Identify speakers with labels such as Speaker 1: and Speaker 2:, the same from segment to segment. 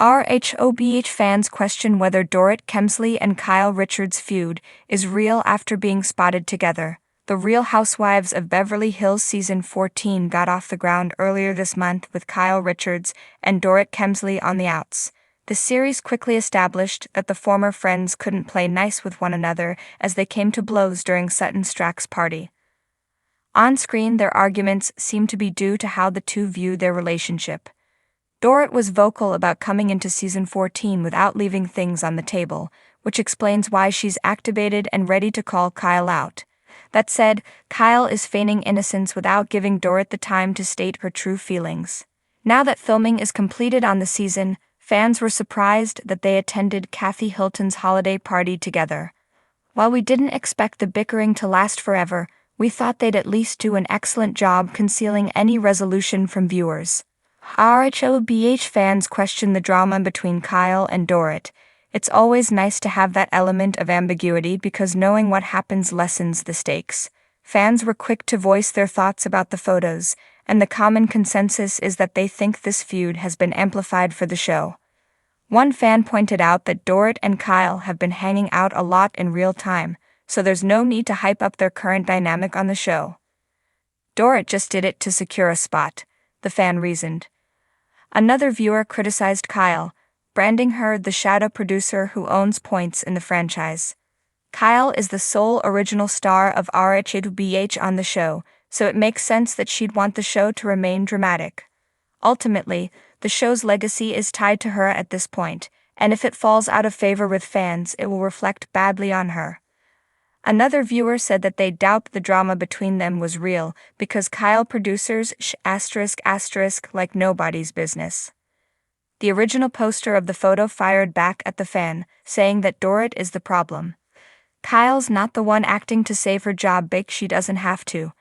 Speaker 1: RHOBH fans question whether Dorit, Kemsley, and Kyle Richards' feud is real after being spotted together. The Real Housewives of Beverly Hills Season 14 got off the ground earlier this month with Kyle Richards and Dorit Kemsley on the outs. The series quickly established that the former friends couldn't play nice with one another as they came to blows during Sutton Stracke's party. On screen, their arguments seemed to be due to how the two viewed their relationship. Dorit was vocal about coming into Season 14 without leaving things on the table, which explains why she's activated and ready to call Kyle out. That said, Kyle is feigning innocence without giving Dorit the time to state her true feelings. Now that filming is completed on the season, fans were surprised that they attended Kathy Hilton's holiday party together. While we didn't expect the bickering to last forever, we thought they'd at least do an excellent job concealing any resolution from viewers. RHOBH fans question the drama between Kyle and Dorit. It's always nice to have that element of ambiguity because knowing what happens lessens the stakes. Fans were quick to voice their thoughts about the photos, and the common consensus is that they think this feud has been amplified for the show. One fan pointed out that Dorit and Kyle have been hanging out a lot in real time, so there's no need to hype up their current dynamic on the show. Dorit just did it to secure a spot, the fan reasoned. Another viewer criticized Kyle, branding her the shadow producer who owns points in the franchise. Kyle is the sole original star of RHOBH on the show, so it makes sense that she'd want the show to remain dramatic. Ultimately, the show's legacy is tied to her at this point, and if it falls out of favor with fans, it will reflect badly on her. Another viewer said that they doubt the drama between them was real because Kyle producers like nobody's business. The original poster of the photo fired back at the fan, saying that Dorit is the problem. Kyle's not the one acting to save her job, she doesn't have to.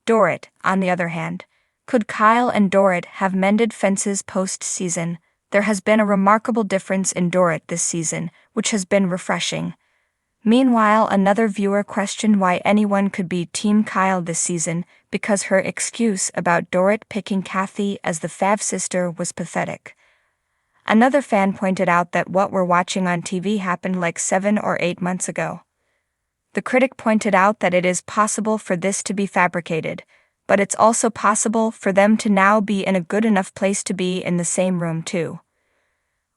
Speaker 1: Dorit, on the other hand. Could Kyle and Dorit have mended fences post-season? There has been a remarkable difference in Dorit this season, which has been refreshing. Meanwhile, another viewer questioned why anyone could be Team Kyle this season because her excuse about Dorit picking Kathy as the fav sister was pathetic. Another fan pointed out that what we're watching on TV happened like 7 or 8 months ago. The critic pointed out that it is possible for this to be fabricated, but it's also possible for them to now be in a good enough place to be in the same room too.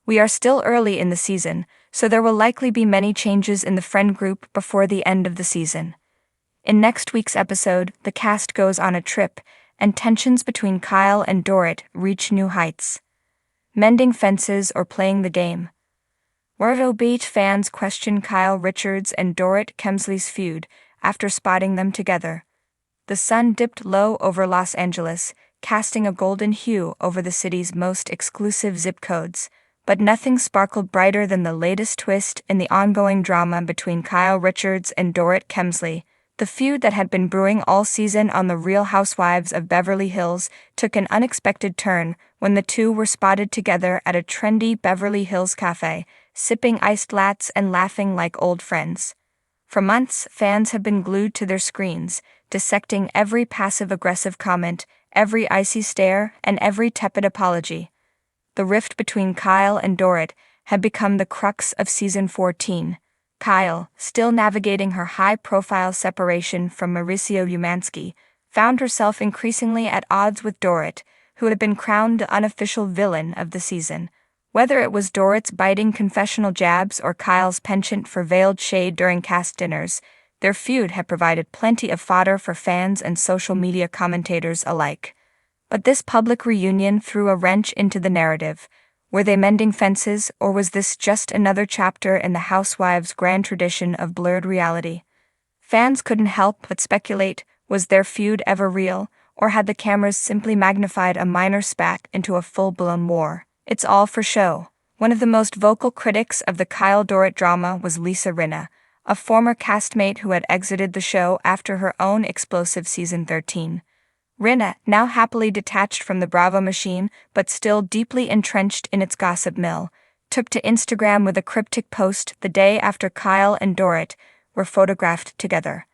Speaker 1: We are still early in the season, so there will likely be many changes in the friend group before the end of the season. In next week's episode, the cast goes on a trip, and tensions between Kyle and Dorit reach new heights. Mending fences or playing the game. RHOBH fans question Kyle Richards and Dorit Kemsley's feud after spotting them together. The sun dipped low over Los Angeles, casting a golden hue over the city's most exclusive zip codes, but nothing sparkled brighter than the latest twist in the ongoing drama between Kyle Richards and Dorit Kemsley. The feud that had been brewing all season on The Real Housewives of Beverly Hills took an unexpected turn when the two were spotted together at a trendy Beverly Hills cafe, sipping iced lattes and laughing like old friends. For months, fans have been glued to their screens, dissecting every passive-aggressive comment, every icy stare, and every tepid apology. The rift between Kyle and Dorit had become the crux of Season 14. Kyle, still navigating her high-profile separation from Mauricio Umansky, found herself increasingly at odds with Dorit, who had been crowned the unofficial villain of the season. Whether it was Dorit's biting confessional jabs or Kyle's penchant for veiled shade during cast dinners, their feud had provided plenty of fodder for fans and social media commentators alike. But this public reunion threw a wrench into the narrative. Were they mending fences, or was this just another chapter in the Housewives' grand tradition of blurred reality? Fans couldn't help but speculate, was their feud ever real, or had the cameras simply magnified a minor spat into a full-blown war? It's all for show. One of the most vocal critics of the Kyle-Dorit drama was Lisa Rinna, a former castmate who had exited the show after her own explosive Season 13. Rinna, now happily detached from the Bravo machine but still deeply entrenched in its gossip mill, took to Instagram with a cryptic post the day after Kyle and Dorit were photographed together.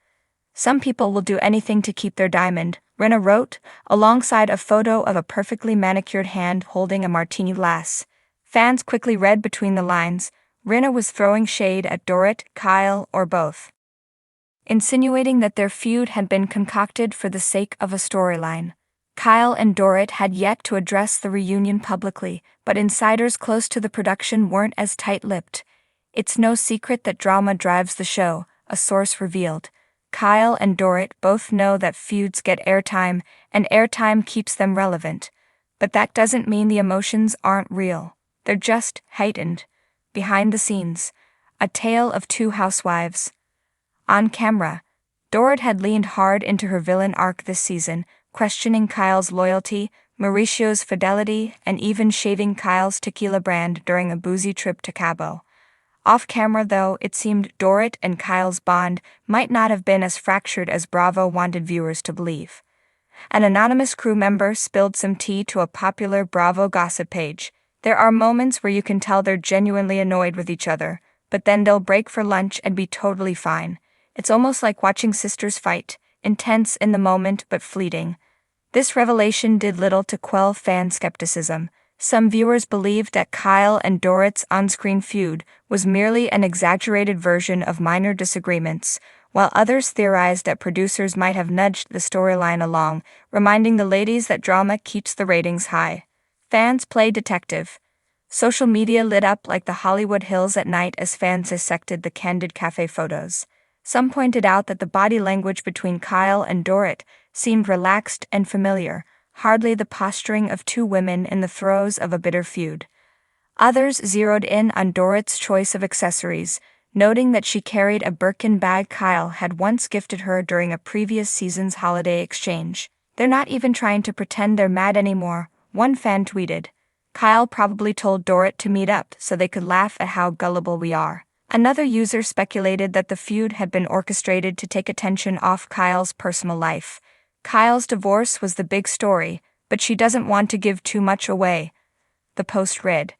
Speaker 1: "Some people will do anything to keep their diamond," Rinna wrote, alongside a photo of a perfectly manicured hand holding a martini glass. Fans quickly read between the lines. Rinna was throwing shade at Dorit, Kyle, or both, insinuating that their feud had been concocted for the sake of a storyline. Kyle and Dorit had yet to address the reunion publicly, but insiders close to the production weren't as tight-lipped. "It's no secret that drama drives the show," a source revealed. Kyle and Dorit both know that feuds get airtime, and airtime keeps them relevant. But that doesn't mean the emotions aren't real. They're just heightened. Behind the scenes, a tale of two housewives. On camera, Dorit had leaned hard into her villain arc this season, questioning Kyle's loyalty, Mauricio's fidelity, and even shaving Kyle's tequila brand during a boozy trip to Cabo. Off-camera, though, it seemed Dorit and Kyle's bond might not have been as fractured as Bravo wanted viewers to believe. An anonymous crew member spilled some tea to a popular Bravo gossip page. "There are moments where you can tell they're genuinely annoyed with each other, but then they'll break for lunch and be totally fine. It's almost like watching sisters fight, intense in the moment but fleeting." This revelation did little to quell fan skepticism. Some viewers believed that Kyle and Dorit's on-screen feud was merely an exaggerated version of minor disagreements, while others theorized that producers might have nudged the storyline along, reminding the ladies that drama keeps the ratings high. Fans play detective. Social media lit up like the Hollywood Hills at night as fans dissected the candid cafe photos. Some pointed out that the body language between Kyle and Dorit seemed relaxed and familiar, hardly the posturing of two women in the throes of a bitter feud. Others zeroed in on Dorit's choice of accessories, noting that she carried a Birkin bag Kyle had once gifted her during a previous season's holiday exchange. "They're not even trying to pretend they're mad anymore," one fan tweeted. "Kyle probably told Dorit to meet up so they could laugh at how gullible we are." Another user speculated that the feud had been orchestrated to take attention off Kyle's personal life. Kyle's divorce was the big story, but she doesn't want to give too much away. The post read,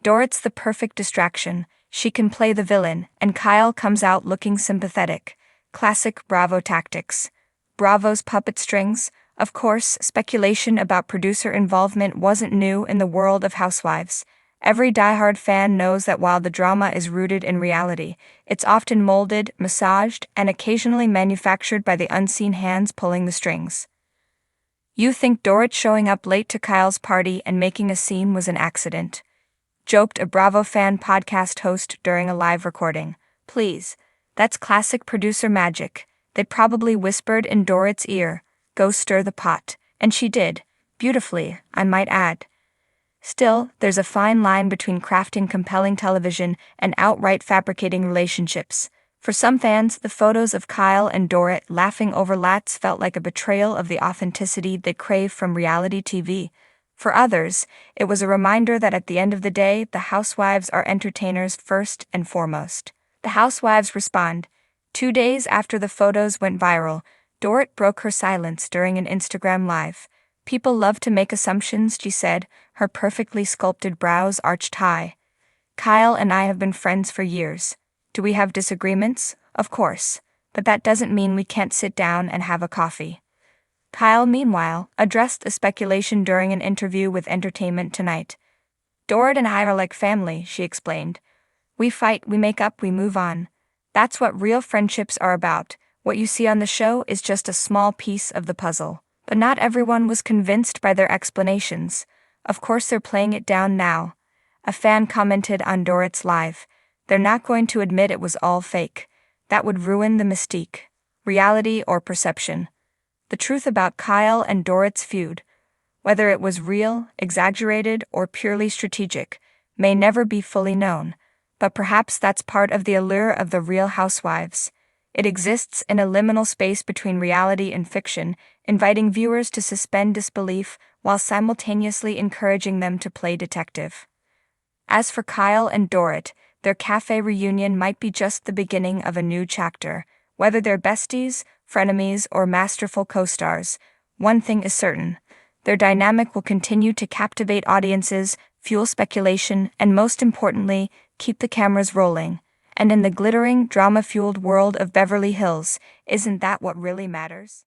Speaker 1: "Dorit's the perfect distraction. She can play the villain, and Kyle comes out looking sympathetic. Classic Bravo tactics." Bravo's puppet strings. Of course, speculation about producer involvement wasn't new in the world of housewives. Every diehard fan knows that while the drama is rooted in reality, it's often molded, massaged, and occasionally manufactured by the unseen hands pulling the strings. "You think Dorit showing up late to Kyle's party and making a scene was an accident?" joked a Bravo fan podcast host during a live recording. "Please, that's classic producer magic. They'd probably whispered in Dorit's ear, 'Go stir the pot,' and she did, beautifully, I might add." Still, there's a fine line between crafting compelling television and outright fabricating relationships. For some fans, the photos of Kyle and Dorit laughing over lats felt like a betrayal of the authenticity they crave from reality TV. For others, it was a reminder that at the end of the day, the housewives are entertainers first and foremost. The housewives respond. 2 days after the photos went viral, Dorit broke her silence during an Instagram live. "People love to make assumptions," she said, her perfectly sculpted brows arched high. "Kyle and I have been friends for years. Do we have disagreements? Of course. But that doesn't mean we can't sit down and have a coffee." Kyle, meanwhile, addressed the speculation during an interview with Entertainment Tonight. "Dorit and I are like family," she explained. "We fight, we make up, we move on. That's what real friendships are about. What you see on the show is just a small piece of the puzzle." But not everyone was convinced by their explanations. Of course they're playing it down now. A fan commented on Dorit's live, "They're not going to admit it was all fake. That would ruin the mystique. Reality or perception." The truth about Kyle and Dorit's feud, whether it was real, exaggerated, or purely strategic, may never be fully known. But perhaps that's part of the allure of the Real Housewives. It exists in a liminal space between reality and fiction, inviting viewers to suspend disbelief while simultaneously encouraging them to play detective. As for Kyle and Dorit, their cafe reunion might be just the beginning of a new chapter. Whether they're besties, frenemies, or masterful co-stars, one thing is certain: their dynamic will continue to captivate audiences, fuel speculation, and most importantly, keep the cameras rolling. And in the glittering, drama-fueled world of Beverly Hills, isn't that what really matters?